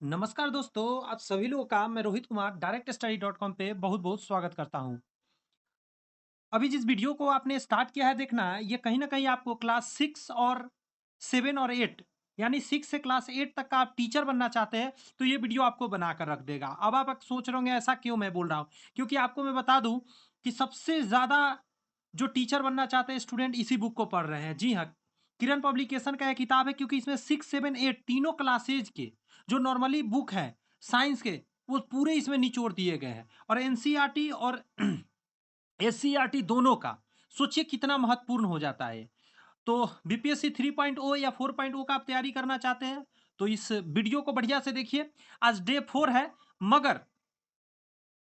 नमस्कार दोस्तों, आप सभी लोगों का मैं रोहित कुमार डायरेक्ट स्टडी.com पे बहुत-बहुत स्वागत करता हूँ। अभी जिस वीडियो को आपने स्टार्ट किया है देखना, ये कहीं न कहीं आपको क्लास 6 और 7 और 8 यानी 6 से क्लास 8 तक का आप टीचर बनना चाहते हैं, तो ये वीडियो आपको बनाकर रख देगा। अब आप सोच रहे होंगे ऐसा क्यों मैं बोल रहा हूँ? क्योंकि आपको मैं बता दूँ कि सबसे ज़्यादा जो टीचर बनना चाहते हैं स्टूडेंट इसी बुक को पढ़ रहे हैं। जी हाँ, किरण पब्लिकेशन का ये किताब है क्योंकि इसमें 6, 7, 8 तीनों क्लासेज के जो नॉर्मली बुक है साइंस के, वो पूरे इसमें निचोड़ दिए गए हैं और एनसीईआरटी और एससीईआरटी दोनों का। सोचिए कितना महत्वपूर्ण हो जाता है ये। तो बीपीएससी 3.0 या 4.0 का आप तैयारी करना चाहते हैं, तो इस वीडियो को बढ़िया से देखिए। आज डे 4 है, मगर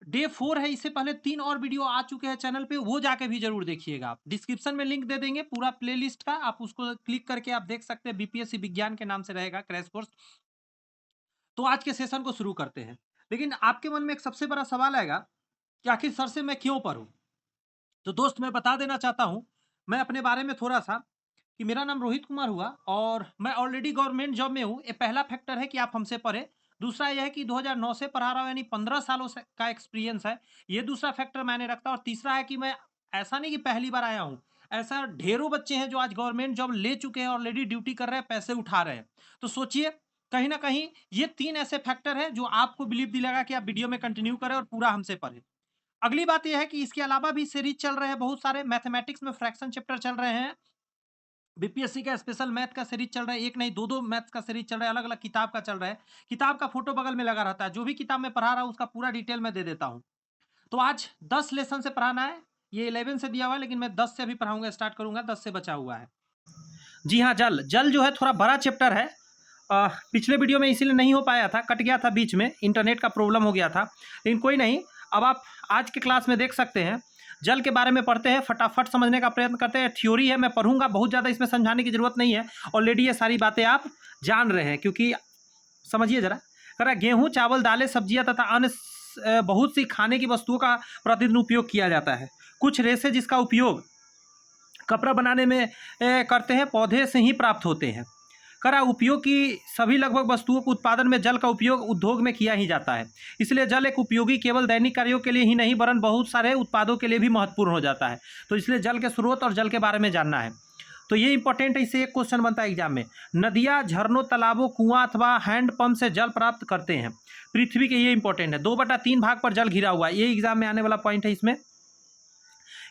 डे 4 है, इससे पहले 3 और वीडियो आ चुके हैं चैनल पे, वो जाके भी ज़रूर देखिएगा आप। डिस्क्रिप्शन में लिंक दे देंगे पूरा प्लेलिस्ट का, आप उसको क्लिक करके आप देख सकते हैं, बीपीएससी विज्ञान के नाम से रहेगा क्रैश कोर्स। तो आज के सेशन को शुरू करते हैं। लेकिन आपके मन में एक सबसे बड़ा सवाल आएगा कि आखिर सर से मैं क्यों पढ़ूँ? तो दोस्त मैं बता देना चाहता हूँ, मैं अपने बारे में थोड़ा-सा कि मेरा नाम रोहित कुमार हुआ और मैं ऑलरेडी गवर्नमेंट जॉब में हूँ। ये पहला फैक्टर है कि आप हमसे पढ़ें। दूसरा ये है कि 2009 से पढ़ा रहा हूँ यानी 15 सालों से का एक्सपीरियंस है। ये दूसरा फैक्टर मायने रखता है और तीसरा है कि मैं ऐसा नहीं कि पहली बार आया हूँ। ऐसा ढेरों बच्चे हैं जो आज गवर्नमेंट जॉब ले चुके हैं, ऑलरेडी ड्यूटी कर रहे हैं, पैसे उठा रहे हैं। तो सोचिए कहीं न कहीं ये 3 ऐसे फैक्टर हैं जो आपको बिलीव दिलाएगा कि आप वीडियो में कंटिन्यू करें और पूरा हमसे पढ़ें। अगली बात ये है कि इसके अलावा भी सीरीज चल रहे हैं बहुत सारे, मैथमेटिक्स में फ्रैक्शन चैप्टर चल रहे हैं, बीपीएससी का स्पेशल मैथ का सीरीज चल रहा है, एक नहीं दो-दो मैथ्स का सीरीज चल रहा है, अलग-अलग किताब का चल रहा है। किताब का फोटो बगल में लगा रहता है, जो भी किताब मैं पढ़ा रहा हूँ उसका पूरा डिटेल मैं दे देता हूँ। तो आज 10 लेसन से पढ़ाना है, ये 11 से दिया हुआ है लेकिन मैं 10 से अभी पढ़ाऊँगा, स्टार्ट करूँगा, 10 से बचा हुआ है। जी हाँ, जल। जल जो है थोड़ा बड़ा चैप्टर है। पिछले वीडियो में इसीलिए नहीं हो पाया था, कट गया था बीच में, इंटरनेट का प्रॉब्लम हो गया था। लेकिन कोई नहीं, अब आप आज के क्लास में देख सकते हैं। जल के बारे में पढ़ते हैं, फटाफट समझने का प्रयत्न करते हैं। थ्योरी है, मैं पढ़ूँगा, बहुत ज़्यादा इसमें समझाने की ज़रूरत नहीं है। ऑलरेडी ये सारी बातें आप जान रहे हैं क्योंकि समझिए ज़रा, कह रहा है गेहूँ, चावल, दालें, सब्जियाँ तथा अन्य बहुत सी खाने की वस्तुओं का प्रतिदिन उपयोग किया जाता है। कुछ रेशे जिसका उपयोग कपड़ा बनाने में करते हैं, पौधे से ही प्राप्त होते हैं। करा उपयोग की सभी लगभग वस्तुओं के उत्पादन में जल का उपयोग उद्योग में किया ही जाता है। इसलिए जल एक उपयोगी केवल दैनिक कार्यों के लिए ही नहीं वरन बहुत सारे उत्पादों के लिए भी महत्वपूर्ण हो जाता है। तो इसलिए जल के स्रोत और जल के बारे में जानना है। तो ये इंपॉर्टेंट है, इससे एक क्वेश्चन बनता है एग्जाम में। नदियाँ, झरनों, तालाबों, कुआं अथवा हैंडपंप से जल प्राप्त करते हैं। पृथ्वी के, ये इंपॉर्टेंट है, 2/3 भाग पर जल घिरा हुआ है, ये एग्जाम में आने वाला पॉइंट है। इसमें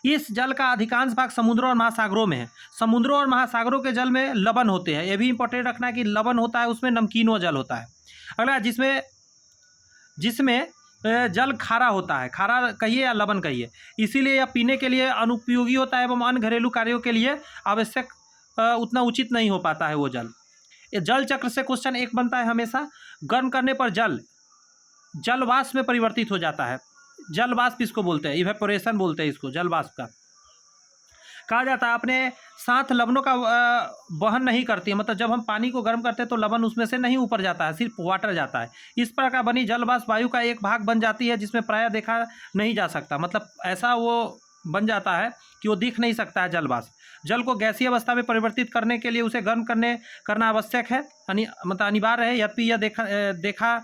इस जल का अधिकांश भाग समुद्रों और महासागरों में है। समुद्रों और महासागरों के जल में लवण होते हैं, ये भी इंपॉर्टेंट रखना है कि लवण होता है, उसमें नमकीन व जल होता है। अगला, जिसमें जिसमें जल खारा होता है, खारा कहिए या लवण कहिए, इसीलिए यह पीने के लिए अनुपयोगी होता है एवं अन्य घरेलू कार्यों के लिए आवश्यक उतना उचित नहीं हो पाता है वो जल। ये जल चक्र से क्वेश्चन एक बनता है हमेशा। गर्म करने पर जल जलवाष्प में परिवर्तित हो जाता है। जलवाष्प इसको बोलते हैं, इवेपोरेशन बोलते हैं इसको, जलवाष्प का कहा जाता है। अपने साथ लवणों का वहन नहीं करती है, मतलब जब हम पानी को गर्म करते हैं तो लवण उसमें से नहीं ऊपर जाता है, सिर्फ वाटर जाता है। इस प्रकार बनी जलवाष्प वायु का एक भाग बन जाती है जिसमें प्रायः देखा नहीं जा सकता, मतलब ऐसा वो बन जाता है कि वो दिख नहीं सकता है जलवाष्प। जल को गैसीय अवस्था में परिवर्तित करने के लिए उसे गर्म करना आवश्यक है, मतलब अनिवार्य है। यद्यपि यह देखा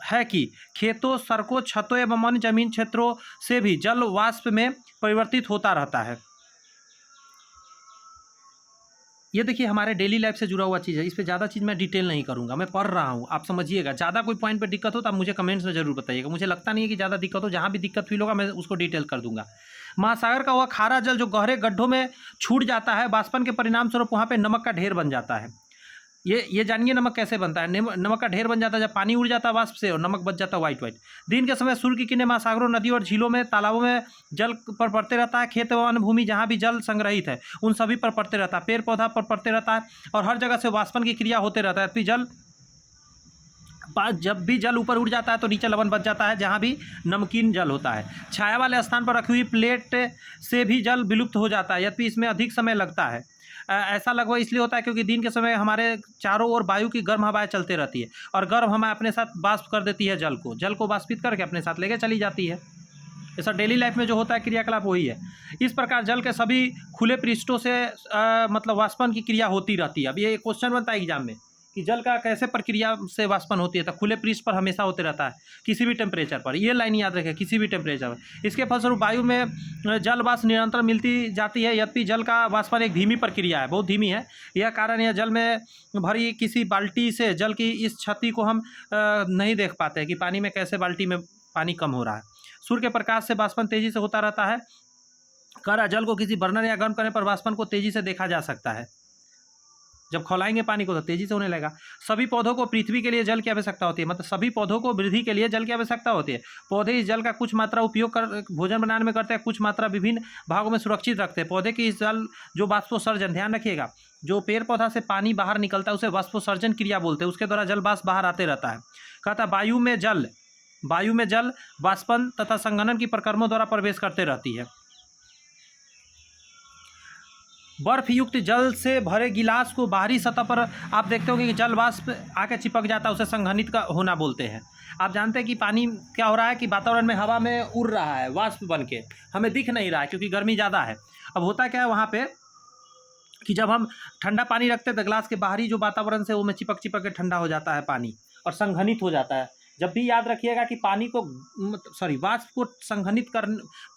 है कि खेतों, सड़कों, छतों एवं अन्य जमीन क्षेत्रों से भी जल वाष्प में परिवर्तित होता रहता है। ये देखिए हमारे डेली लाइफ से जुड़ा हुआ चीज़ है, इस पे ज़्यादा चीज़ मैं डिटेल नहीं करूँगा, मैं पढ़ रहा हूँ, आप समझिएगा। ज़्यादा कोई पॉइंट पे दिक्कत हो तो आप मुझे कमेंट्स में ज़रूर बताइएगा। मुझे लगता नहीं है कि ज़्यादा दिक्कत हो, जहाँ भी दिक्कत फील होगा मैं उसको डिटेल कर दूँगा। महासागर का वह खारा जल जो गहरे गड्ढों में छूट जाता है, वाष्पन के परिणाम स्वरूप वहाँ पे नमक का ढेर बन जाता है। ये जानिए नमक कैसे बनता है। नमक का ढेर बन जाता है जब पानी उड़ जाता है वाष्प से और नमक बच जाता है वाइट वाइट। दिन के समय सूर्य की किरणें महासागरों, नदियों और झीलों में, तालाबों में जल पर पड़ते रहता है। खेत एवं भूमि जहाँ भी जल संग्रहित है उन सभी पर पड़ते रहता है। पेड़ पौधा पर पड़ते रहता है और हर जगह से वाष्पन की क्रिया होते रहता है। फिर जब भी जल ऊपर उड़ जाता है तो नीचे लवण बच जाता है जहाँ भी नमकीन जल होता है। छाया वाले स्थान पर रखी हुई प्लेट से भी जल विलुप्त हो जाता है, यद्यपि इसमें अधिक समय लगता है। ऐसा लगभग इसलिए होता है क्योंकि दिन के समय हमारे चारों ओर वायु की गर्म हवाएं चलते रहती है और गर्म हवा अपने साथ वाष्प कर देती है जल को वाष्पित करके अपने साथ लेके चली जाती है। ऐसा डेली लाइफ में जो होता है क्रियाकलाप वही है। इस प्रकार जल के सभी खुले पृष्ठों से मतलब वाष्पन की क्रिया होती रहती है। अब ये क्वेश्चन बनता है एग्जाम में कि जल का कैसे प्रक्रिया से वाष्पन होती है, तो खुले पृष्ठ पर हमेशा होते रहता है किसी भी टेम्परेचर पर। ये लाइन याद रखें, किसी भी टेम्परेचर पर। इसके फलस्वरूप वायु में जल वाष्प निरंतर मिलती जाती है, यद्यपि जल का वाष्पन एक धीमी प्रक्रिया है, बहुत धीमी है। यह कारण यह जल में भरी किसी बाल्टी से जल की इस क्षति को हम नहीं देख पाते हैं कि पानी में कैसे बाल्टी में पानी कम हो रहा है। सूर्य के प्रकाश से वाष्पन तेजी से होता रहता है। कड़ा जल को किसी बर्नर या गर्म करने पर वाष्पन को तेजी से देखा जा सकता है। जब खौलाएंगे पानी को तो तेजी से होने लगेगा। सभी पौधों को पृथ्वी के लिए जल की आवश्यकता होती है, मतलब सभी पौधों को वृद्धि के लिए जल की आवश्यकता होती है। पौधे इस जल का कुछ मात्रा उपयोग कर भोजन बनाने में करते हैं, कुछ मात्रा विभिन्न भागों में सुरक्षित रखते हैं। पौधे की इस जल जो वाष्पोत्सर्जन, ध्यान रखिएगा, जो पेड़ पौधा से पानी बाहर निकलता है उसे वाष्पोत्सर्जन क्रिया बोलते हैं, उसके द्वारा जल वाष्प बाहर आते रहता है। कहता वायु में जल वाष्पन तथा संघनन की प्रक्रमों द्वारा प्रवेश करते रहती है। बर्फ युक्त जल से भरे गिलास को बाहरी सतह पर आप देखते होंगे कि जल वाष्प आके चिपक जाता है, उसे संघनित का होना बोलते हैं। आप जानते हैं कि पानी क्या हो रहा है कि वातावरण में हवा में उड़ रहा है वाष्प बन के, हमें दिख नहीं रहा है क्योंकि गर्मी ज़्यादा है। अब होता क्या है वहाँ पे कि जब हम ठंडा पानी रखते हैं तो ग्लास के बाहरी जो वातावरण से वो में चिपक के ठंडा हो जाता है पानी और संघनित हो जाता है। जब भी याद रखिएगा कि पानी को वाष्प को संघनित कर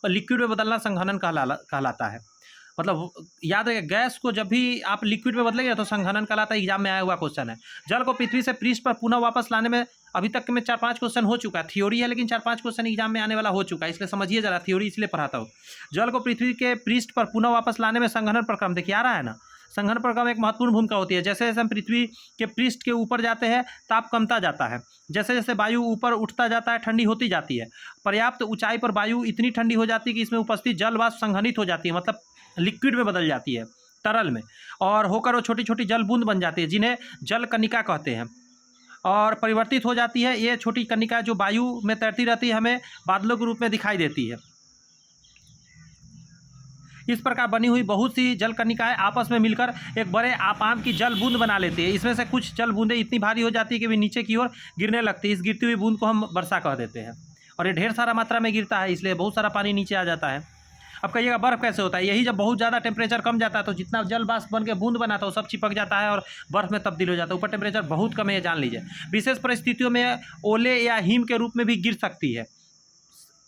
लिक्विड में बदलना संघनन कहलाता है। मतलब याद रखिए, गैस को जब भी आप लिक्विड में बदलेंगे तो संघनन कहलाता है। एग्जाम में आया हुआ क्वेश्चन है। जल को पृथ्वी से पृष्ठ पर पुनः वापस लाने में अभी तक में 4-5 क्वेश्चन हो चुका है। थ्योरी है लेकिन 4-5 क्वेश्चन एग्जाम में आने वाला हो चुका है, इसलिए समझिए जरा। थ्योरी इसलिए पढ़ाता हूँ। जल को पृथ्वी के पृष्ठ पर पुनः वापस लाने में संघनन प्रक्रम देखिए आ रहा है ना। संघनन प्रक्रम एक महत्वपूर्ण भूमिका होती है। जैसे जैसे हम पृथ्वी के पृष्ठ के ऊपर जाते हैं ताप कमता जाता है, जैसे जैसे वायु ऊपर उठता जाता है ठंडी होती जाती है। पर्याप्त ऊंचाई पर वायु इतनी ठंडी हो जाती है कि इसमें उपस्थित जल वाष्प संघनित हो जाती है, मतलब लिक्विड में बदल जाती है, तरल में, और होकर वो छोटी छोटी जल बूंद बन जाती है जिन्हें जल कणिका कहते हैं, और परिवर्तित हो जाती है। ये छोटी कणिका जो वायु में तैरती रहती है हमें बादलों के रूप में दिखाई देती है। इस प्रकार बनी हुई बहुत सी जल कणिकाएं आपस में मिलकर एक बड़े आपाम की जल बूंद बना लेती है। इसमें से कुछ जल बूंदें इतनी भारी हो जाती है कि वे नीचे की ओर गिरने लगती है। इस गिरती हुई बूंद को हम वर्षा कह देते हैं, और ये ढेर सारा मात्रा में गिरता है, इसलिए बहुत सारा पानी नीचे आ जाता है। अब कहिएगा बर्फ़ कैसे होता है? यही जब बहुत ज़्यादा टेम्परेचर कम जाता है तो जितना जल वाष्प बन के बूंद बना था वो सब चिपक जाता है और बर्फ़ में तब्दील हो जाता है। ऊपर टेम्परेचर बहुत कम है, जान लीजिए। विशेष परिस्थितियों में ओले या हिम के रूप में भी गिर सकती है।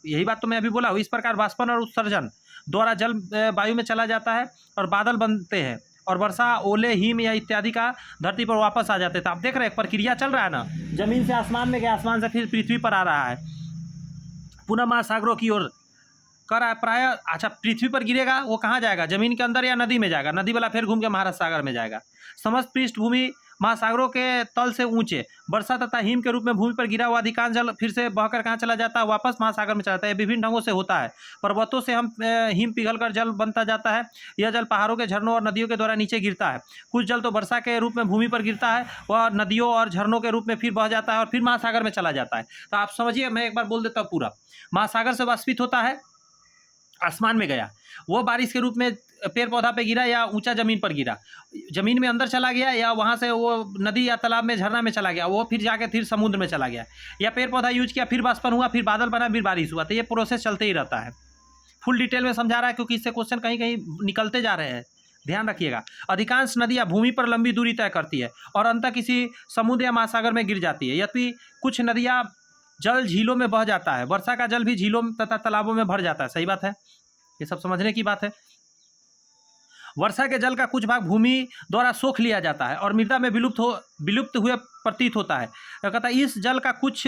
यही बात तो मैं अभी बोला हूँ। इस प्रकार वाष्पन और उत्सर्जन द्वारा जल वायु में चला जाता है और बादल बनते हैं, और वर्षा, ओले, हिम या इत्यादि का धरती पर वापस आ जाते हैं। तो आप देख रहे हैं प्रक्रिया चल रहा है ना, जमीन से आसमान में गया, आसमान से फिर पृथ्वी पर आ रहा है, पुनः महासागरों की ओर कर रहा है प्राय। अच्छा, पृथ्वी पर गिरेगा वो कहाँ जाएगा? जमीन के अंदर या नदी में जाएगा? नदी वाला फिर घूम के महाराष्ट्र सागर में जाएगा। समस्त पृष्ठभूमि महासागरों के तल से ऊंचे वर्षा तथा हिम के रूप में भूमि पर गिरा हुआ अधिकांश जल फिर से बहकर कहाँ चला जाता है? वापस महासागर में चला जाता है। विभिन्न ढंगों से होता है। पर्वतों से हम हिम पिघलकर जल बनता जाता है। यह जल पहाड़ों के झरनों और नदियों के द्वारा नीचे गिरता है। कुछ जल तो वर्षा के रूप में भूमि पर गिरता है, वह नदियों और झरनों के रूप में फिर बह जाता है और फिर महासागर में चला जाता है। तो आप समझिए, मैं एक बार बोल देता हूँ पूरा। महासागर से वाष्पित होता है, आसमान में गया, वो बारिश के रूप में पेड़ पौधा पे गिरा या ऊंचा जमीन पर गिरा, जमीन में अंदर चला गया, या वहाँ से वो नदी या तालाब में, झरना में चला गया, वो फिर जाके फिर समुद्र में चला गया, या पेड़ पौधा यूज किया, फिर वाष्पन हुआ, फिर बादल बना, फिर बारिश हुआ। तो ये प्रोसेस चलते ही रहता है। फुल डिटेल में समझा रहा है क्योंकि इससे क्वेश्चन कहीं कहीं निकलते जा रहे हैं, ध्यान रखिएगा। अधिकांश नदियाँ भूमि पर लंबी दूरी तय करती है और अंततः किसी समुद्र या महासागर में गिर जाती है। यद्यपि कुछ नदियाँ जल झीलों में बह जाता है। वर्षा का जल भी झीलों तथा तालाबों में भर जाता है। सही बात है, ये सब समझने की बात है। वर्षा के जल का कुछ भाग भूमि द्वारा सोख लिया जाता है और मृदा में विलुप्त हुए प्रतीत होता है। कहता है इस जल का कुछ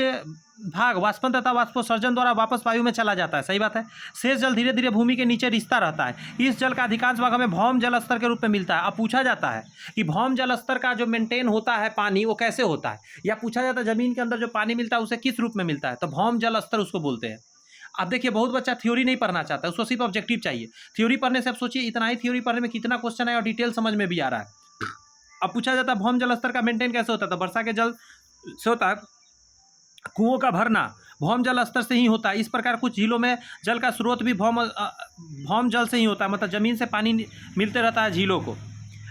भाग वाष्पन तथा वाष्पोत्सर्जन द्वारा वापस वायु में चला जाता है। सही बात है। शेष जल धीरे धीरे भूमि के नीचे रिसता रहता है। इस जल का अधिकांश भाग हमें भौम जल स्तर के रूप में मिलता है। अब पूछा जाता है कि भौम जल स्तर का जो मेंटेन होता है पानी, वो कैसे होता है, या पूछा जाता है जमीन के अंदर जो पानी मिलता है उसे किस रूप में मिलता है, तो भौम जल स्तर उसको बोलते हैं। अब देखिए, बहुत बच्चा थ्योरी नहीं पढ़ना चाहता है, उसको सिर्फ ऑब्जेक्टिव चाहिए। थ्योरी पढ़ने से आप सोचिए इतना ही थ्योरी पढ़ने में कितना क्वेश्चन है और डिटेल समझ में भी आ रहा है। अब पूछा जाता है भौम जल स्तर का मेंटेन कैसे होता है, तो वर्षा के जल से होता है। कुओं का भरना भौम जल स्तर से ही होता है। इस प्रकार कुछ झीलों में जल का स्रोत भी भौम जल से ही होता है, मतलब जमीन से पानी मिलते रहता है झीलों को।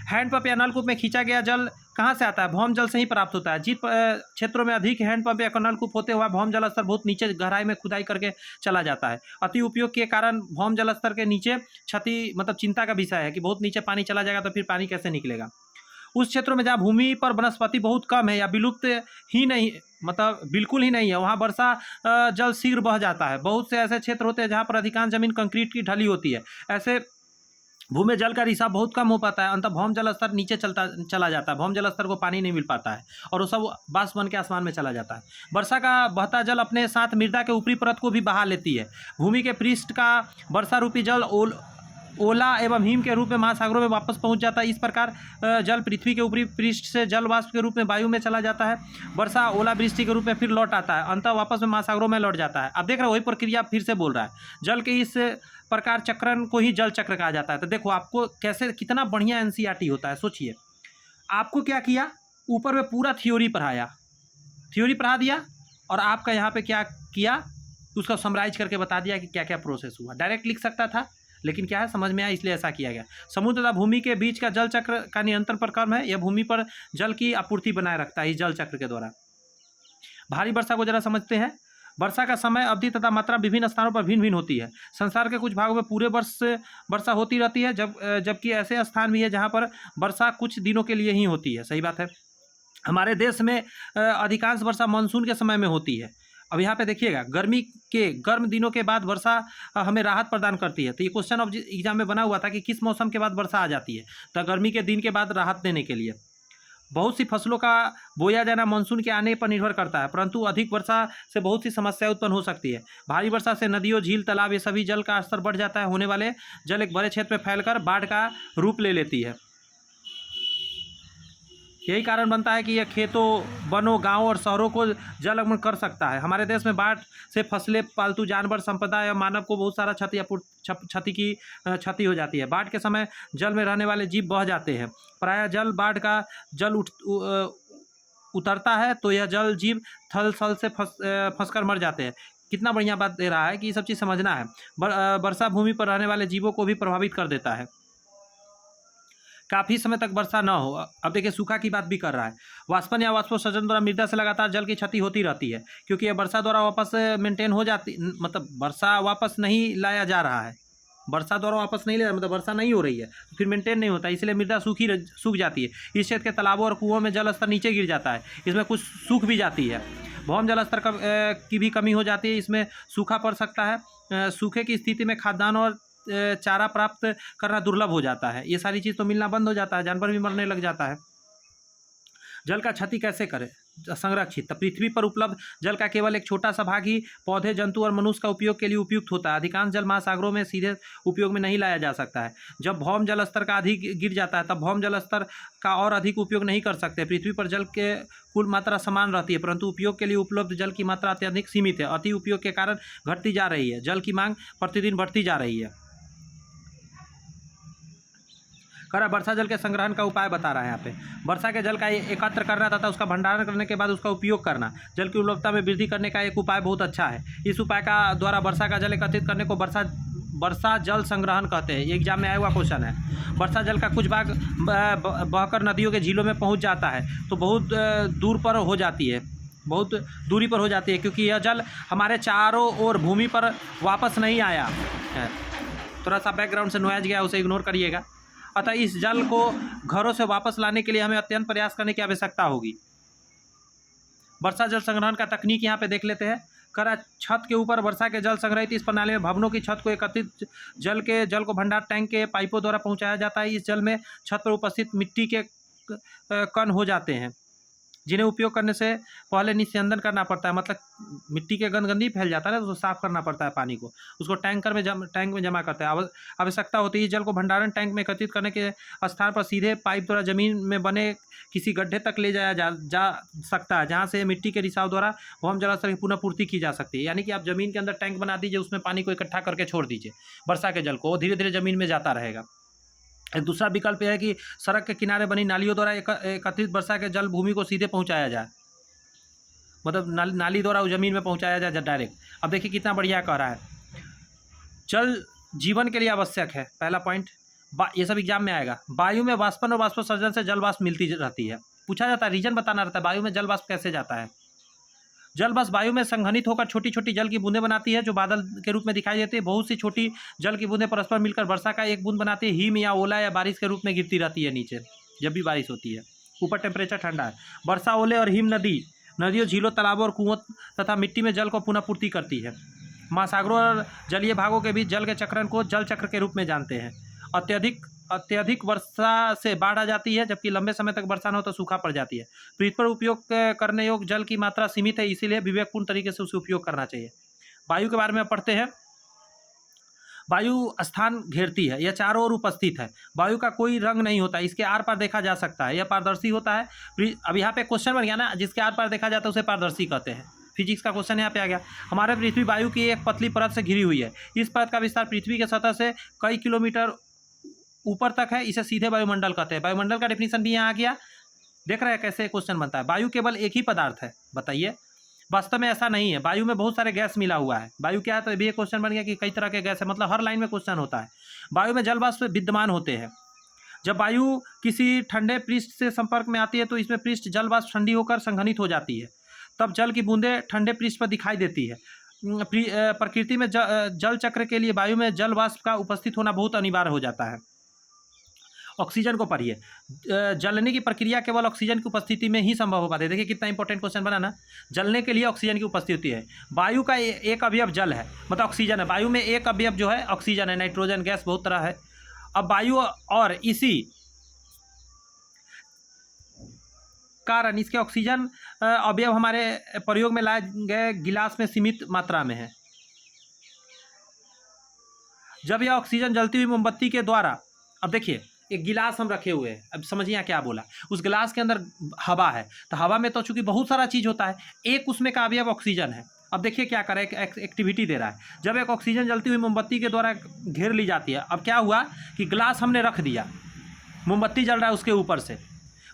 हैंडपंप या नलकूप में खींचा गया जल कहाँ से आता है? भौम जल से ही प्राप्त होता है। जिन क्षेत्रों में अधिक हैंडपंप या नलकूप होते हुआ भौम जल स्तर बहुत नीचे गहराई में खुदाई करके चला जाता है। अति उपयोग के कारण भौम जल स्तर के नीचे क्षति, मतलब चिंता का विषय है कि बहुत नीचे पानी चला जाएगा तो फिर पानी कैसे निकलेगा। उस क्षेत्रों में जहाँ भूमि पर वनस्पति बहुत कम है या विलुप्त ही नहीं, मतलब बिल्कुल ही नहीं है, वहाँ वर्षा जल शीघ्र बह जाता है। बहुत से ऐसे क्षेत्र होते हैं जहाँ पर अधिकांश जमीन कंक्रीट की ढली होती है। ऐसे भूमि जल का रिसाव बहुत कम हो पाता है, अंततः भौम जल स्तर नीचे चला जाता है। भौम जल स्तर को पानी नहीं मिल पाता है और वो सब बाष्प बन के आसमान में चला जाता है। वर्षा का बहता जल अपने साथ मृदा के ऊपरी परत को भी बहा लेती है। भूमि के पृष्ठ का वर्षा रूपी जल ओला एवं हिम के रूप में महासागरों में वापस पहुंच जाता है। इस प्रकार जल पृथ्वी के ऊपरी पृष्ठ से जल वाष्प के रूप में वायु में चला जाता है। वर्षा ओलावृष्टि के रूप में फिर लौट आता है, अंततः वापस में महासागरों में लौट जाता है। अब देख रहे हो वही प्रक्रिया फिर से बोल रहा है। जल के इस प्रकार चक्रण को ही जल चक्र कहा जाता है। तो देखो आपको कैसे कितना बढ़िया एनसीईआरटी होता है। सोचिए, आपको क्या किया, ऊपर में पूरा थ्योरी पढ़ा दिया और आपका यहाँ पे क्या किया, उसका समराइज करके बता दिया कि क्या क्या प्रोसेस हुआ। डायरेक्ट लिख सकता था, लेकिन क्या है, समझ में आया इसलिए ऐसा किया गया। समुद्र तथा भूमि के बीच का जल चक्र का नियंत्रण प्रक्रम है। यह भूमि पर जल की आपूर्ति बनाए रखता है इस जल चक्र के द्वारा। भारी वर्षा को जरा समझते हैं। वर्षा का समय, अवधि तथा मात्रा विभिन्न स्थानों पर भिन्न भिन्न होती है। संसार के कुछ भागों में पूरे वर्ष वर्षा होती रहती है, जबकि ऐसे स्थान भी है जहाँ पर वर्षा कुछ दिनों के लिए ही होती है। सही बात है। हमारे देश में अधिकांश वर्षा मानसून के समय में होती है। अब यहाँ पे देखिएगा, गर्मी के गर्म दिनों के बाद वर्षा हमें राहत प्रदान करती है। तो ये क्वेश्चन ऑफ एग्जाम में बना हुआ था कि किस मौसम के बाद वर्षा आ जाती है, तो गर्मी के दिन के बाद राहत देने के लिए। बहुत सी फसलों का बोया जाना मानसून के आने पर निर्भर करता है, परंतु अधिक वर्षा से बहुत सी समस्याएं उत्पन्न हो सकती है। भारी वर्षा से नदियों, झील, तालाब ये सभी जल का स्तर बढ़ जाता है। होने वाले जल एक बड़े क्षेत्र में फैलकर बाढ़ का रूप ले लेती है। यही कारण बनता है कि यह खेतों, वनों, गांवों और शहरों को जलमग्न कर सकता है। हमारे देश में बाढ़ से फसलें, पालतू जानवर, संपदा या मानव को बहुत सारा क्षति हो जाती है। बाढ़ के समय जल में रहने वाले जीव बह जाते हैं। प्रायः जल बाढ़ का जल उतरता है तो यह जल जीव थल से फंसकर मर जाते हैं। कितना बढ़िया बात दे रहा है कि ये सब चीज़ समझना है। वर्षा भूमि पर रहने वाले जीवों को भी प्रभावित कर देता है। काफ़ी समय तक वर्षा न हो। अब देखिए, सूखा की बात भी कर रहा है। वाष्पन या वाष्पोत्सर्जन द्वारा मृदा से लगातार जल की क्षति होती रहती है, क्योंकि यह वर्षा द्वारा वापस मेंटेन हो जाती, मतलब वर्षा वापस नहीं लाया जा रहा है। वर्षा द्वारा वापस नहीं ले, मतलब वर्षा नहीं हो रही है, तो फिर मेंटेन नहीं होता, इसलिए मृदा सूख जाती है। इस क्षेत्र के तालाबों और कुओं में जल स्तर नीचे गिर जाता है, इसमें कुछ सूख भी जाती है। भौम जल स्तर की भी कमी हो जाती है, इसमें सूखा पड़ सकता है। सूखे की स्थिति में खाद्यान्न और चारा प्राप्त करना दुर्लभ हो जाता है। ये सारी चीज़ तो मिलना बंद हो जाता है, जानवर भी मरने लग जाता है। जल का क्षति कैसे करें, संरक्षित। पृथ्वी पर उपलब्ध जल का केवल एक छोटा सा भाग ही पौधे, जंतु और मनुष्य का उपयोग के लिए उपयुक्त होता है। अधिकांश जल महासागरों में सीधे उपयोग में नहीं लाया जा सकता है। जब भौम जल स्तर का अधिक गिर जाता है तब भौम जल स्तर का और अधिक उपयोग नहीं कर सकते। पृथ्वी पर जल के कुल मात्रा समान रहती है, परंतु उपयोग के लिए उपलब्ध जल की मात्रा अत्यधिक सीमित है। अति उपयोग के कारण घटती जा रही है। जल की मांग प्रतिदिन बढ़ती जा रही है। वर्षा जल के संग्रहण का उपाय बता रहा है यहाँ पे। वर्षा के जल का एकत्र करना तथा उसका भंडारण करने के बाद उसका उपयोग करना जल की उपलब्धता में वृद्धि करने का एक उपाय बहुत अच्छा है। इस उपाय का द्वारा वर्षा का जल एकत्रित करने को वर्षा जल संग्रहण कहते हैं। ये एग्जाम में आया हुआ क्वेश्चन है। वर्षा जल का कुछ भाग बहकर नदियों के झीलों में पहुँच जाता है तो बहुत दूर पर हो जाती है, बहुत दूरी पर हो जाती है, क्योंकि यह जल हमारे चारों ओर भूमि पर वापस नहीं आया है। थोड़ा सा बैकग्राउंड से नॉइज गया, उसे इग्नोर करिएगा। अतः इस जल को घरों से वापस लाने के लिए हमें अत्यंत प्रयास करने की आवश्यकता होगी। वर्षा जल संग्रहण का तकनीक यहाँ पे देख लेते हैं। छत के ऊपर वर्षा के जल संग्रहित इस प्रणाली में भवनों की छत को एकत्रित जल को भंडार टैंक के पाइपों द्वारा पहुँचाया जाता है। इस जल में छत पर उपस्थित मिट्टी के कण हो जाते हैं, जिन्हें उपयोग करने से पहले निस्यंदन करना पड़ता है। मतलब मिट्टी के गंदगी फैल जाता है ना, तो साफ़ करना पड़ता है पानी को, उसको टैंक में जमा करते हैं। आवश्यकता होती है जल को भंडारण टैंक में एकत्रित करने के स्थान पर सीधे पाइप द्वारा जमीन में बने किसी गड्ढे तक ले जाया जा सकता है, जहाँ से मिट्टी के रिसाव द्वारा भौम जल स्तर की पुनः पूर्ति की जा सकती है। यानी कि आप ज़मीन के अंदर टैंक बना दीजिए, उसमें पानी को इकट्ठा करके छोड़ दीजिए, वर्षा के जल को धीरे धीरे ज़मीन में जाता रहेगा। एक दूसरा विकल्प यह है कि सड़क के किनारे बनी नालियों द्वारा एकत्रित वर्षा के जल भूमि को सीधे पहुंचाया जाए, मतलब नाली द्वारा ज़मीन में पहुंचाया जाए डायरेक्ट। अब देखिए कितना बढ़िया कह रहा है। जल जीवन के लिए आवश्यक है, पहला पॉइंट। ये सब एग्जाम में आएगा। वायु में वाष्पन और वाष्पोत्सर्जन से जल वाष्प मिलती रहती है। पूछा जाता है, रीजन बताना रहता है, वायु में जल वाष्प कैसे जाता है। जल बस वायु में संघनित होकर छोटी छोटी जल की बूंदें बनाती है, जो बादल के रूप में दिखाई देती है। बहुत सी छोटी जल की बूंदें परस्पर मिलकर वर्षा का एक बूंद बनाती है। हिम या ओला या बारिश के रूप में गिरती रहती है नीचे। जब भी बारिश होती है। ऊपर टेम्परेचर ठंडा है। वर्षा, ओले और हिम नदियों, झीलों, तालाबों और कुओं तथा मिट्टी में जल को पुनः पूर्ति करती है। महासागरों और जलीय भागों के बीच जल के चक्रण को जल चक्र के रूप में जानते हैं। अत्यधिक वर्षा से बाढ़ आ जाती है, जबकि लंबे समय तक वर्षा न हो तो सूखा पड़ जाती है। पृथ्वी पर उपयोग करने योग्य जल की मात्रा सीमित है, इसीलिए विवेकपूर्ण तरीके से उसे उपयोग करना चाहिए। वायु के बारे में पढ़ते हैं। वायु स्थान घेरती है, यह चारों ओर उपस्थित है। वायु का कोई रंग नहीं होता, इसके आर पार देखा जा सकता है, यह पारदर्शी होता है। अब यहाँ पे क्वेश्चन बन गया ना, जिसके आर पार देखा जाता है उसे पारदर्शी कहते हैं। फिजिक्स का क्वेश्चन यहाँ पे आ गया। हमारे पृथ्वी वायु की एक पतली परत से घिरी हुई है। इस परत का विस्तार पृथ्वी के सतह से कई किलोमीटर ऊपर तक है, इसे सीधे वायुमंडल कहते हैं। वायुमंडल का डेफिनेशन भी यहाँ आ गया। देख रहे हैं कैसे क्वेश्चन बनता है। वायु केवल एक ही पदार्थ है, बताइए। वास्तव में ऐसा नहीं है, वायु में बहुत सारे गैस मिला हुआ है। वायु क्या है, तो भी एक क्वेश्चन बन गया कि कई तरह के गैस है, मतलब हर लाइन में क्वेश्चन होता है। वायु में जल वाष्प विद्यमान होते हैं। जब वायु किसी ठंडे पृष्ठ से संपर्क में आती है तो इसमें पृष्ठ जल वाष्प ठंडी होकर संघनित हो जाती है, तब जल की बूंदें ठंडे पृष्ठ पर दिखाई देती है। प्रकृति में जल चक्र के लिए वायु में जल वाष्प का उपस्थित होना बहुत अनिवार्य हो जाता है। ऑक्सीजन को पढ़िए। जलने की प्रक्रिया केवल ऑक्सीजन की उपस्थिति में ही संभव हो पाती है। देखिए कितना इंपॉर्टेंट क्वेश्चन बना ना। जलने के लिए ऑक्सीजन की उपस्थिति है। वायु का एक अवयव जल है, मतलब ऑक्सीजन है। वायु में एक अवयव जो है ऑक्सीजन है। नाइट्रोजन गैस बहुत तरह है। अब वायु और इसी कारण इसके ऑक्सीजन अवयव हमारे प्रयोग में लाए गए गिलास में सीमित मात्रा में है। जब यह ऑक्सीजन जलती हुई मोमबत्ती के द्वारा, अब देखिए एक गिलास हम रखे हुए हैं, अब समझिए यहाँ क्या बोला। उस गिलास के अंदर हवा है, तो हवा में तो चूंकि बहुत सारा चीज़ होता है, एक उसमें का अवयव ऑक्सीजन है। अब देखिए क्या कर रहा है, एक एक्टिविटी दे रहा है। जब एक ऑक्सीजन जलती हुई मोमबत्ती के द्वारा घेर ली जाती है, अब क्या हुआ कि गिलास हमने रख दिया, मोमबत्ती जल रहा है उसके ऊपर से।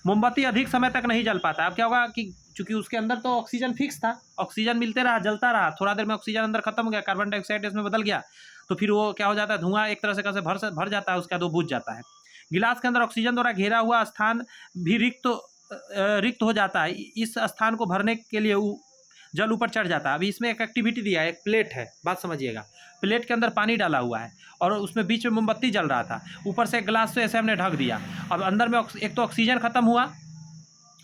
मोमबत्ती अधिक समय तक नहीं जल पाता। अब क्या होगा कि चूंकि उसके अंदर तो ऑक्सीजन फिक्स था, ऑक्सीजन मिलते रहा, जलता रहा, थोड़ा देर में ऑक्सीजन अंदर खत्म हो गया, कार्बन डाइऑक्साइड इसमें बदल गया, तो फिर वो क्या हो जाता है, धुआं एक तरह से कैसे भर जाता है, उसका तो बुझ जाता है। गिलास के अंदर ऑक्सीजन द्वारा घेरा हुआ स्थान भी रिक्त हो जाता है। इस स्थान को भरने के लिए जल ऊपर चढ़ जाता है। अभी इसमें एक एक्टिविटी दिया है, एक प्लेट है, बात समझिएगा। प्लेट के अंदर पानी डाला हुआ है और उसमें बीच में मोमबत्ती जल रहा था, ऊपर से एक गिलास से ऐसे हमने ढक दिया। अब अंदर में एक तो ऑक्सीजन खत्म हुआ,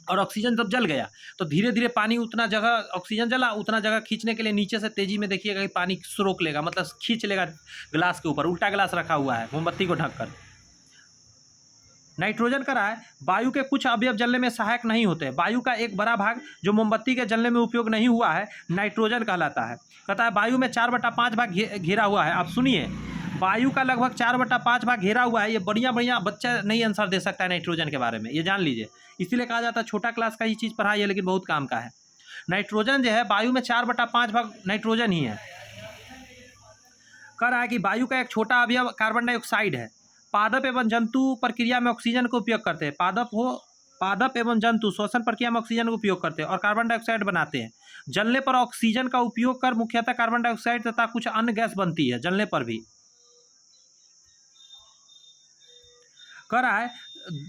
और ऑक्सीजन जब जल गया तो धीरे धीरे पानी उतना जगह, ऑक्सीजन जला उतना जगह खींचने के लिए नीचे से तेजी में देखिएगा कि पानी रोक लेगा, मतलब खींच लेगा गिलास के ऊपर। उल्टा गिलास रखा हुआ है मोमबत्ती को ढककर। नाइट्रोजन का है वायु के कुछ अवयव जलने में सहायक नहीं होते। वायु का एक बड़ा भाग जो मोमबत्ती के जलने में उपयोग नहीं हुआ है, नाइट्रोजन कहलाता है। कहता है वायु में 4/5 भाग घेरा हुआ है। आप सुनिए, वायु का लगभग 4/5 भाग घेरा हुआ है। ये बढ़िया बच्चा नहीं आंसर दे सकता है नाइट्रोजन के बारे में, ये जान लीजिए। इसीलिए कहा जाता है छोटा क्लास का ये चीज़ पढ़ाई है, लेकिन बहुत काम का है। नाइट्रोजन जो है वायु में 4/5 भाग नाइट्रोजन ही है। कह रहा है कि वायु का एक छोटा अवयव कार्बन डाइऑक्साइड है। पादप एवं जंतु प्रक्रिया में ऑक्सीजन का उपयोग करते हैं। पादप एवं जंतु श्वसन प्रक्रिया में ऑक्सीजन का उपयोग करते हैं और कार्बन डाइऑक्साइड बनाते हैं। जलने पर ऑक्सीजन का उपयोग कर मुख्यतः कार्बन डाइऑक्साइड तथा कुछ अन्य गैस बनती है। जलने पर भी कह रहा है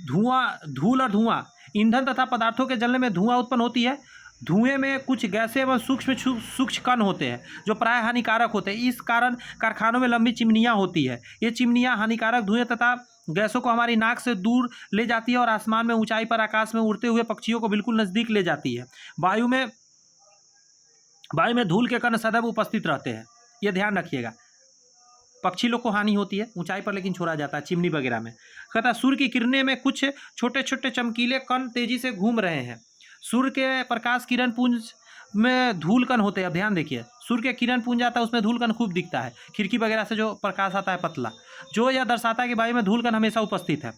धूल और धुआं, ईंधन तथा पदार्थों के जलने में धुआं उत्पन्न होती है। धुएं में कुछ गैसें एवं सूक्ष्म कण होते हैं जो प्राय हानिकारक होते हैं। इस कारण कारखानों में लंबी चिमनियां होती है। ये चिमनियां हानिकारक धुएं तथा गैसों को हमारी नाक से दूर ले जाती है और आसमान में ऊंचाई पर आकाश में उड़ते हुए पक्षियों को बिल्कुल नज़दीक ले जाती है। वायु में धूल के कण सदैव उपस्थित रहते हैं, ये ध्यान रखिएगा। पक्षी लोग को हानि होती है ऊंचाई पर, लेकिन छोड़ा जाता है चिमनी वगैरह में। कहता है सूर्य की किरणें में कुछ छोटे छोटे चमकीले कण तेजी से घूम रहे हैं। सूर्य के प्रकाश किरण पुंज में धूल कण होते हैं। अब ध्यान देखिए, सूर्य के किरण पुंज आता है, उसमें धूल कण खूब दिखता है। खिड़की वगैरह से जो प्रकाश आता है पतला, जो यह दर्शाता है कि वायु में धूल कण हमेशा उपस्थित है।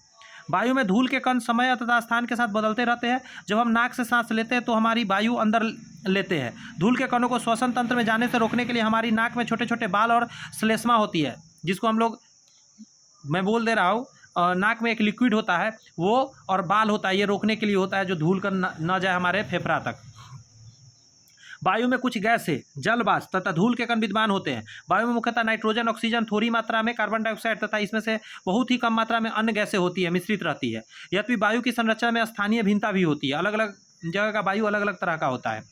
वायु में धूल के कण समय तथा स्थान के साथ बदलते रहते हैं। जब हम नाक से सांस लेते हैं तो हमारी वायु अंदर लेते हैं। धूल के कणों को श्वसन तंत्र में जाने से रोकने के लिए हमारी नाक में छोटे छोटे बाल और श्लेष्मा होती है, जिसको हम लोग, मैं बोल दे रहा हूँ, नाक में एक लिक्विड होता है वो, और बाल होता है, ये रोकने के लिए होता है जो धूल कण न जाए हमारे फेफड़ा तक। वायु में कुछ गैसें, जल वाष्प तथा धूल के कण विद्यमान होते हैं। वायु में मुख्यतः नाइट्रोजन, ऑक्सीजन, थोड़ी मात्रा में कार्बन डाइऑक्साइड तथा इसमें से बहुत ही कम मात्रा में अन्य गैसें होती है, मिश्रित रहती है। यद्यपि वायु की संरचना में स्थानीय भिन्नता भी होती है, अलग अलग जगह का वायु अलग अलग तरह का होता है।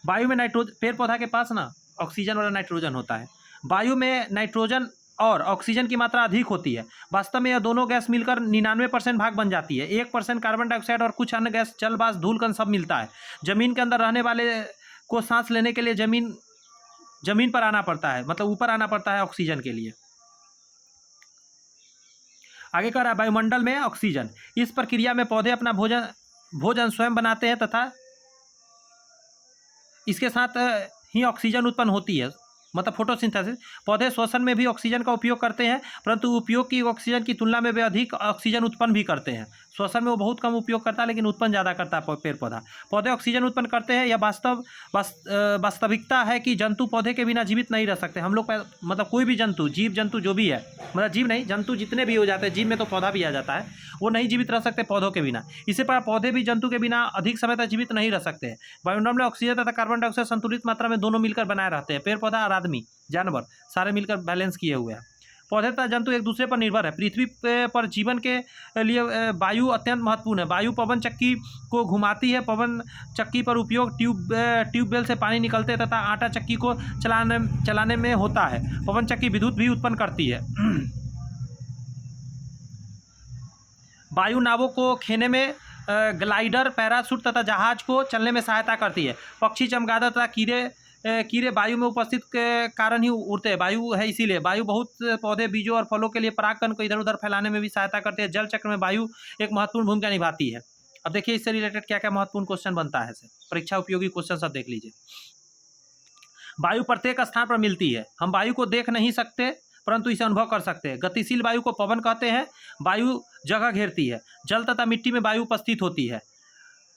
वायु में पेड़ पौधा के पास ना ऑक्सीजन वाला नाइट्रोजन होता है। वायु में नाइट्रोजन और ऑक्सीजन की मात्रा अधिक होती है। वास्तव में यह दोनों गैस मिलकर 99% भाग बन जाती है। 1% कार्बन डाइऑक्साइड और कुछ अन्य गैस, जल, वाष्प, धूलकण सब मिलता है। जमीन के अंदर रहने वाले को सांस लेने के लिए जमीन पर आना पड़ता है, मतलब ऊपर आना पड़ता है ऑक्सीजन के लिए। आगे कह रहा है वायुमंडल में ऑक्सीजन। इस प्रक्रिया में पौधे अपना भोजन स्वयं बनाते हैं तथा इसके साथ ही ऑक्सीजन उत्पन्न होती है, मतलब फोटोसिंथेसिस। पौधे श्वसन में भी ऑक्सीजन का उपयोग करते हैं, परंतु उपयोग की ऑक्सीजन की तुलना में वे अधिक ऑक्सीजन उत्पन्न भी करते हैं। श्वसन में वो बहुत कम उपयोग करता है, लेकिन उत्पन्न ज़्यादा करता है पेड़ पौधा। पौधे ऑक्सीजन उत्पन्न करते हैं। यह वास्तविकता है कि जंतु पौधे के बिना जीवित नहीं रह सकते। हम लोग मतलब कोई भी जंतु, जीव जंतु जो भी है, मतलब जीव नहीं, जंतु जितने भी हो जाते हैं, जीव में तो पौधा भी आ जाता है, वो नहीं जीवित रह सकते पौधों के बिना। इसी प्रकार पौधे भी जंतु के बिना अधिक समय तक जीवित नहीं रह सकते हैं। वायुमंडल में ऑक्सीजन तथा कार्बन डाइऑक्साइड संतुलित मात्रा में दोनों मिलकर बनाए रहते हैं। पेड़ पौधा और आदमी, जानवर सारे मिलकर बैलेंस किए हुए हैं। पौधे तथा जंतु एक दूसरे पर निर्भर है। पृथ्वी पर जीवन के लिए वायु अत्यंत महत्वपूर्ण है। वायु पवन चक्की को घुमाती है। पवन चक्की पर उपयोग ट्यूबवेल से पानी निकलते तथा आटा चक्की को चलाने में होता है। पवन चक्की विद्युत भी उत्पन्न करती है। वायु नावों को खेने में ग्लाइडर, पैराशूट तथा जहाज को चलने में सहायता करती है। पक्षी, चमगादड़ तथा कीड़े वायु में उपस्थित के कारण ही उड़ते हैं। वायु है इसीलिए। वायु बहुत पौधे, बीजों और फलों के लिए परागकण को इधर उधर फैलाने में भी सहायता करती है। जल चक्र में वायु एक महत्वपूर्ण भूमिका निभाती है। अब देखिए इससे रिलेटेड क्या क्या महत्वपूर्ण क्वेश्चन बनता है। परीक्षा उपयोगी क्वेश्चन सब देख लीजिए। वायु प्रत्येक स्थान पर मिलती है। हम वायु को देख नहीं सकते, परंतु इसे अनुभव कर सकते हैं। गतिशील वायु को पवन कहते हैं। वायु जगह घेरती है। जल तथा मिट्टी में वायु उपस्थित होती है।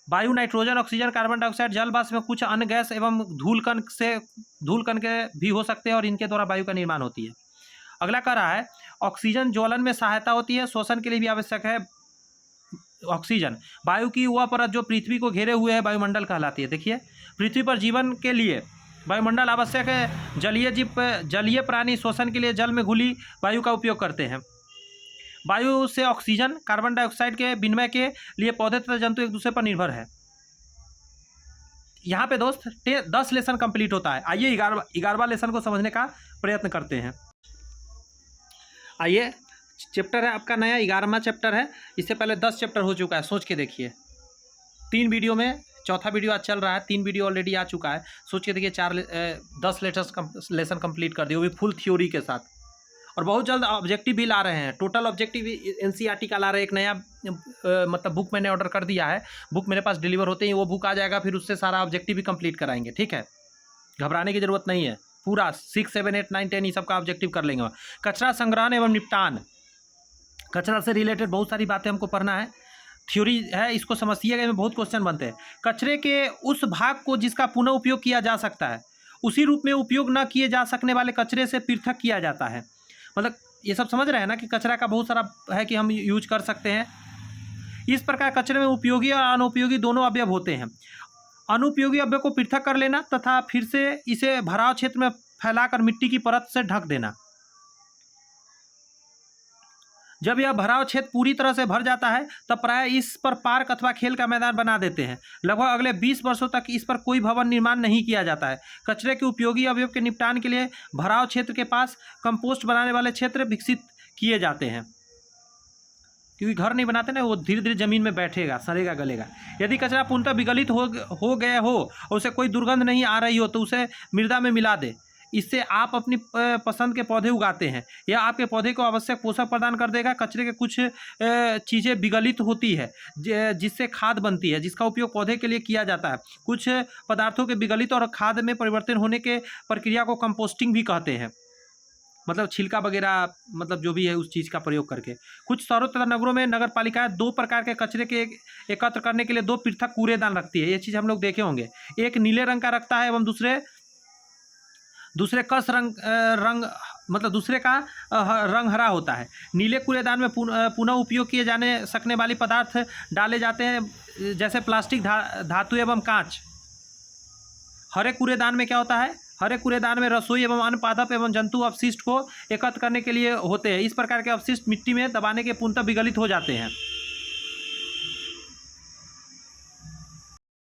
वायु नाइट्रोजन, ऑक्सीजन, कार्बन डाइऑक्साइड, जल, वाष्प में कुछ अन्य गैस एवं धूलकण के भी हो सकते हैं और इनके द्वारा वायु का निर्माण होती है। अगला कह रहा है ऑक्सीजन ज्वलन में सहायता होती है। श्वसन के लिए भी आवश्यक है ऑक्सीजन। वायु की वह परत जो पृथ्वी को घेरे हुए है वायुमंडल कहलाती है। देखिए पृथ्वी पर जीवन के लिए वायुमंडल आवश्यक है। जलीय प्राणी श्वसन के लिए जल में घुली वायु का उपयोग करते हैं। वायु से ऑक्सीजन, कार्बन डाइऑक्साइड के विनिमय के लिए पौधे तथा जंतु एक दूसरे पर निर्भर है। यहाँ पे दोस्त 10 लेसन कंप्लीट होता है। आइए 11वां लेसन को समझने का प्रयत्न करते हैं। आइए, चैप्टर है आपका नया, 11वां चैप्टर है। इससे पहले 10 चैप्टर हो चुका है, सोच के देखिए। 3 वीडियो में, चौथा वीडियो आज चल रहा है, 3 वीडियो ऑलरेडी आ चुका है। सोच के देखिए 10 लेसन कंप्लीट कर दिए, वो भी फुल थ्योरी के साथ। और बहुत जल्द ऑब्जेक्टिव भी ला रहे हैं। टोटल ऑब्जेक्टिव एनसीईआरटी का ला रहे हैं। एक नया मतलब बुक मैंने ऑर्डर कर दिया है। बुक मेरे पास डिलीवर होते ही वो बुक आ जाएगा, फिर उससे सारा ऑब्जेक्टिव भी कंप्लीट कराएंगे। ठीक है, घबराने की जरूरत नहीं है। पूरा 6, 7, 8, 9, 10 ये सब का ऑब्जेक्टिव कर लेंगे। कचरा संग्रहण एवं निपटान, कचरा से रिलेटेड बहुत सारी बातें हमको पढ़ना है। थ्योरी है, इसको समझिएगा। इसमें बहुत क्वेश्चन बनते हैं। कचरे के उस भाग को जिसका पुनः उपयोग किया जा सकता है, उसी रूप में उपयोग न किए जा सकने वाले कचरे से पृथक किया जाता है। मतलब ये सब समझ रहे हैं ना कि कचरा का बहुत सारा है कि हम यूज कर सकते हैं। इस प्रकार कचरे में उपयोगी और अनुपयोगी दोनों अवयव होते हैं। अनुपयोगी अवयव को पृथक कर लेना तथा फिर से इसे भराव क्षेत्र में फैलाकर मिट्टी की परत से ढक देना। जब यह भराव क्षेत्र पूरी तरह से भर जाता है तब प्राय इस पर पार्क अथवा खेल का मैदान बना देते हैं। लगभग अगले 20 वर्षों तक इस पर कोई भवन निर्माण नहीं किया जाता है। कचरे के उपयोगी अवयव के निपटान के लिए भराव क्षेत्र के पास कंपोस्ट बनाने वाले क्षेत्र विकसित किए जाते हैं। क्योंकि घर नहीं बनाते ना, वो धीरे धीरे जमीन में बैठेगा, सड़ेगा, गलेगा। यदि कचरा पूर्णतः विगलित हो गया हो और उसे कोई दुर्गंध नहीं आ रही हो तो उसे मृदा में मिला दे। इससे आप अपनी पसंद के पौधे उगाते हैं। यह आपके पौधे को आवश्यक पोषक प्रदान कर देगा। कचरे के कुछ चीज़ें विगलित होती है जिससे खाद बनती है, जिसका उपयोग पौधे के लिए किया जाता है। कुछ पदार्थों के विगलित और खाद में परिवर्तन होने के प्रक्रिया को कंपोस्टिंग भी कहते हैं। मतलब छिलका वगैरह, मतलब जो भी है उस चीज़ का प्रयोग करके। कुछ शहरों तथा नगरों में नगर पालिकाएँ 2 प्रकार के कचरे के एकत्र करने के लिए 2 पृथक कूड़ेदान रखती है। ये चीज़ हम लोग देखे होंगे। एक नीले रंग का रखता है एवं दूसरे कस रंग मतलब दूसरे का रंग हरा होता है। नीले कूड़ेदान में पुनः उपयोग किए जाने सकने वाले पदार्थ डाले जाते हैं, जैसे प्लास्टिक, धातु एवं कांच। हरे कूड़ेदान में क्या होता है? हरे कूड़ेदान में रसोई एवं अन्य पादप एवं जंतु अपशिष्ट को एकत्र करने के लिए होते हैं। इस प्रकार के अपशिष्ट मिट्टी में दबाने के पूर्णतः विगलित हो जाते हैं।